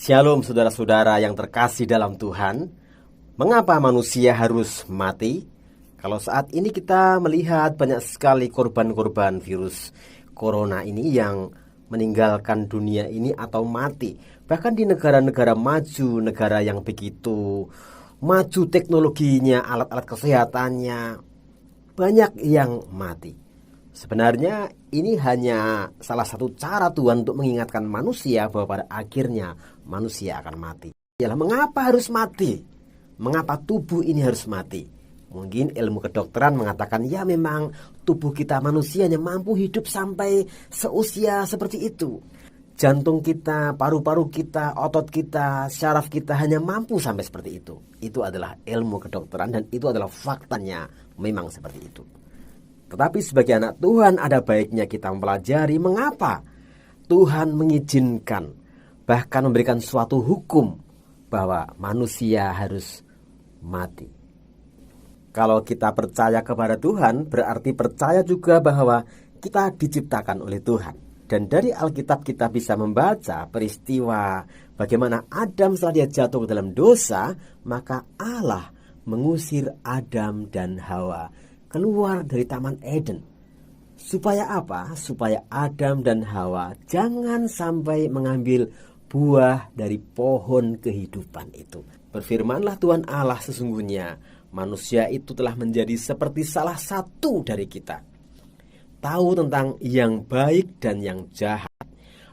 Shalom saudara-saudara yang terkasih dalam Tuhan. Mengapa manusia harus mati? Kalau saat ini kita melihat banyak sekali korban-korban virus corona ini yang meninggalkan dunia ini atau mati. Bahkan di negara-negara maju, negara yang begitu maju teknologinya, alat-alat kesehatannya, banyak yang mati. Sebenarnya ini hanya salah satu cara Tuhan untuk mengingatkan manusia bahwa pada akhirnya manusia akan mati. Yalah, mengapa harus mati? Mengapa tubuh ini harus mati? Mungkin ilmu kedokteran mengatakan ya memang tubuh kita manusia hanya mampu hidup sampai seusia seperti itu. Jantung kita, paru-paru kita, otot kita, syaraf kita hanya mampu sampai seperti itu. Itu adalah ilmu kedokteran dan itu adalah faktanya memang seperti itu. Tetapi sebagai anak Tuhan ada baiknya kita mempelajari mengapa Tuhan mengizinkan, bahkan memberikan suatu hukum bahwa manusia harus mati. Kalau kita percaya kepada Tuhan, berarti percaya juga bahwa kita diciptakan oleh Tuhan. Dan dari Alkitab kita bisa membaca peristiwa bagaimana Adam setelah dia jatuh ke dalam dosa, maka Allah mengusir Adam dan Hawa keluar dari Taman Eden. Supaya apa? Supaya Adam dan Hawa jangan sampai mengambil buah dari pohon kehidupan itu. Berfirmanlah Tuhan Allah, sesungguhnya manusia itu telah menjadi seperti salah satu dari kita, tahu tentang yang baik dan yang jahat.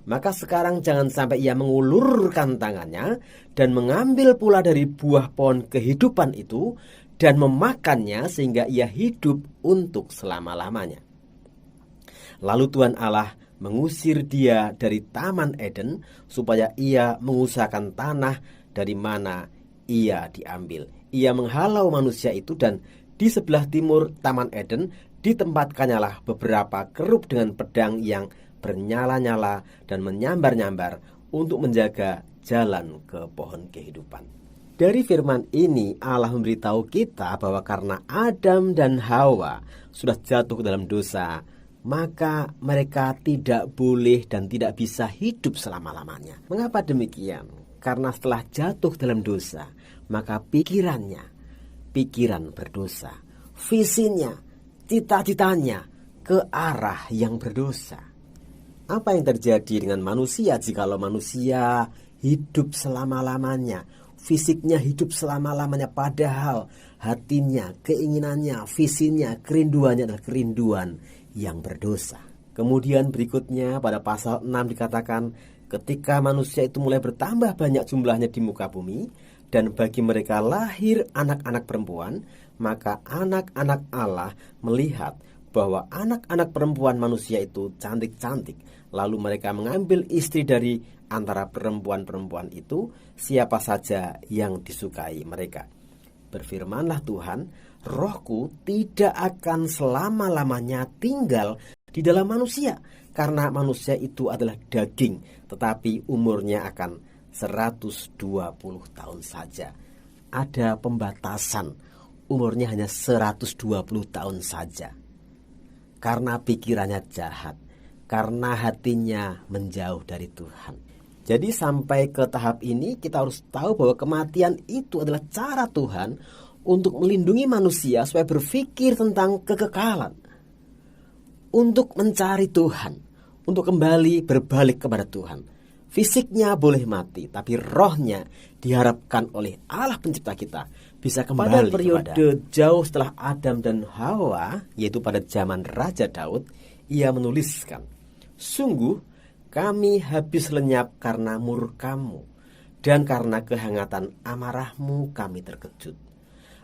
Maka sekarang jangan sampai ia mengulurkan tangannya dan mengambil pula dari buah pohon kehidupan itu dan memakannya sehingga ia hidup untuk selama-lamanya. Lalu Tuhan Allah mengusir dia dari Taman Eden supaya ia mengusahakan tanah dari mana ia diambil. Ia menghalau manusia itu dan di sebelah timur Taman Eden ditempatkannya beberapa kerub dengan pedang yang bernyala-nyala dan menyambar-nyambar untuk menjaga jalan ke pohon kehidupan. Dari firman ini Allah memberitahu kita bahwa karena Adam dan Hawa sudah jatuh ke dalam dosa, maka mereka tidak boleh dan tidak bisa hidup selama-lamanya. Mengapa demikian? Karena setelah jatuh dalam dosa, maka pikiran berdosa, visinya, cita-citanya ke arah yang berdosa. Apa yang terjadi dengan manusia jikalau manusia hidup selama-lamanya? Fisiknya hidup selama-lamanya, padahal hatinya, keinginannya, visinya, kerinduannya adalah kerinduan yang berdosa. Kemudian berikutnya pada pasal 6 dikatakan, ketika manusia itu mulai bertambah banyak jumlahnya di muka bumi, dan bagi mereka lahir anak-anak perempuan, maka anak-anak Allah melihat bahwa anak-anak perempuan manusia itu cantik-cantik. Lalu mereka mengambil istri dari antara perempuan-perempuan itu, siapa saja yang disukai mereka. Berfirmanlah Tuhan, Rohku tidak akan selama-lamanya tinggal di dalam manusia, karena manusia itu adalah daging, tetapi umurnya akan 120 tahun saja. Ada pembatasan, umurnya hanya 120 tahun saja. Karena pikirannya jahat, karena hatinya menjauh dari Tuhan. Jadi sampai ke tahap ini kita harus tahu bahwa kematian itu adalah cara Tuhan untuk melindungi manusia supaya berpikir tentang kekekalan, untuk mencari Tuhan, untuk kembali berbalik kepada Tuhan. Fisiknya boleh mati, tapi rohnya diharapkan oleh Allah pencipta kita bisa kembali. Pada periode jauh setelah Adam dan Hawa, yaitu pada zaman Raja Daud, ia menuliskan, sungguh kami habis lenyap karena murkamu, dan karena kehangatan amarahmu kami terkejut.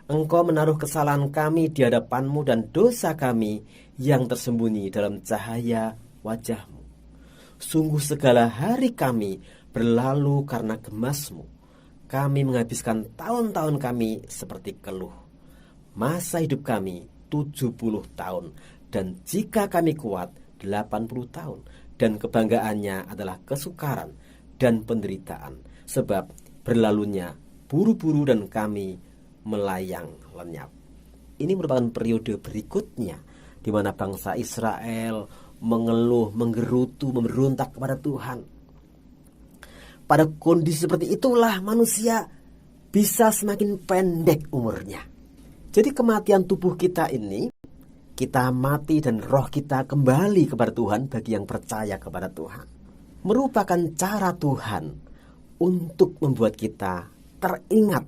Engkau menaruh kesalahan kami di hadapanmu dan dosa kami yang tersembunyi dalam cahaya wajahmu. Sungguh segala hari kami berlalu karena gemasmu. Kami menghabiskan tahun-tahun kami seperti keluh. Masa hidup kami 70 tahun, dan jika kami kuat 80 tahun. Dan kebanggaannya adalah kesukaran dan penderitaan, sebab berlalunya buru-buru dan kami melayang lenyap. Ini merupakan periode berikutnya di mana bangsa Israel mengeluh, menggerutu, memberontak kepada Tuhan. pada kondisi seperti itulah manusia bisa semakin pendek umurnya. Jadi kematian tubuh kita ini, kita mati dan roh kita kembali kepada Tuhan bagi yang percaya kepada Tuhan, merupakan cara Tuhan untuk membuat kita teringat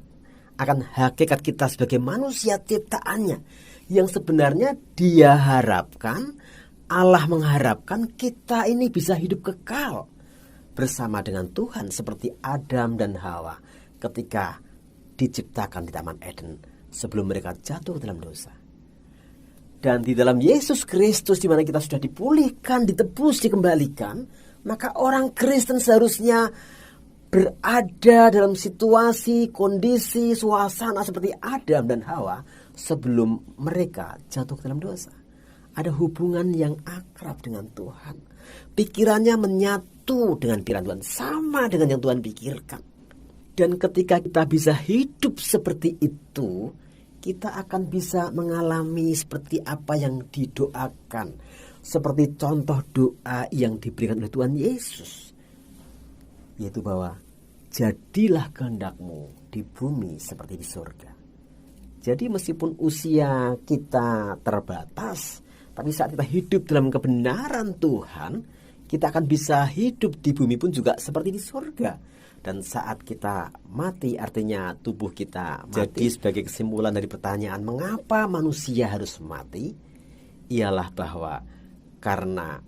akan hakikat kita sebagai manusia ciptaannya, yang sebenarnya Dia harapkan, Allah mengharapkan kita ini bisa hidup kekal bersama dengan Tuhan seperti Adam dan Hawa ketika diciptakan di Taman Eden sebelum mereka jatuh dalam dosa. Dan di dalam Yesus Kristus, di mana kita sudah dipulihkan, ditebus, dikembalikan, maka orang Kristen seharusnya berada dalam situasi, kondisi, suasana seperti Adam dan Hawa sebelum mereka jatuh ke dalam dosa. Ada hubungan yang akrab dengan Tuhan. Pikirannya menyatu dengan pikiran Tuhan, sama dengan yang Tuhan pikirkan. Dan ketika kita bisa hidup seperti itu, kita akan bisa mengalami seperti apa yang didoakan, seperti contoh doa yang diberikan oleh Tuhan Yesus, yaitu bahwa jadilah kehendak-Mu di bumi seperti di surga. Jadi meskipun usia kita terbatas, tapi saat kita hidup dalam kebenaran Tuhan, kita akan bisa hidup di bumi pun juga seperti di surga. Dan saat kita mati, artinya tubuh kita mati. Jadi sebagai kesimpulan dari pertanyaan mengapa manusia harus mati, ialah bahwa karena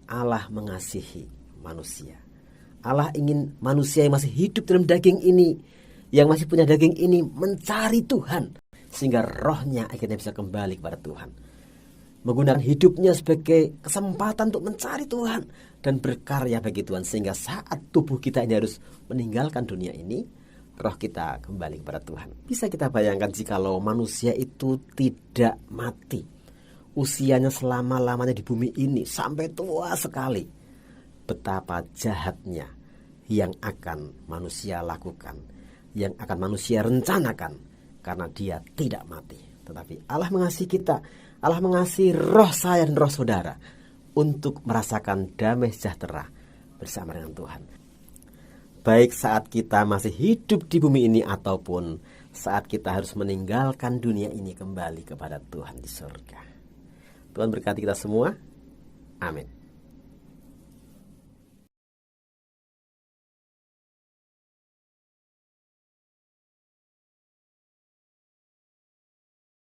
Allah mengasihi manusia. Allah ingin manusia yang masih hidup dalam daging ini, yang masih punya daging ini, mencari Tuhan, sehingga rohnya akhirnya bisa kembali kepada Tuhan, menggunakan hidupnya sebagai kesempatan untuk mencari Tuhan dan berkarya bagi Tuhan, sehingga saat tubuh kita ini harus meninggalkan dunia ini, roh kita kembali kepada Tuhan. Bisa kita bayangkan jikalau manusia itu tidak mati, usianya selama-lamanya di bumi ini sampai tua sekali, betapa jahatnya yang akan manusia lakukan, yang akan manusia rencanakan, karena dia tidak mati. Tetapi Allah mengasihi kita, Allah mengasihi roh saya dan roh saudara untuk merasakan damai sejahtera bersama dengan Tuhan. Baik saat kita masih hidup di bumi ini ataupun saat kita harus meninggalkan dunia ini kembali kepada Tuhan di surga. Tuhan berkati kita semua. Amin.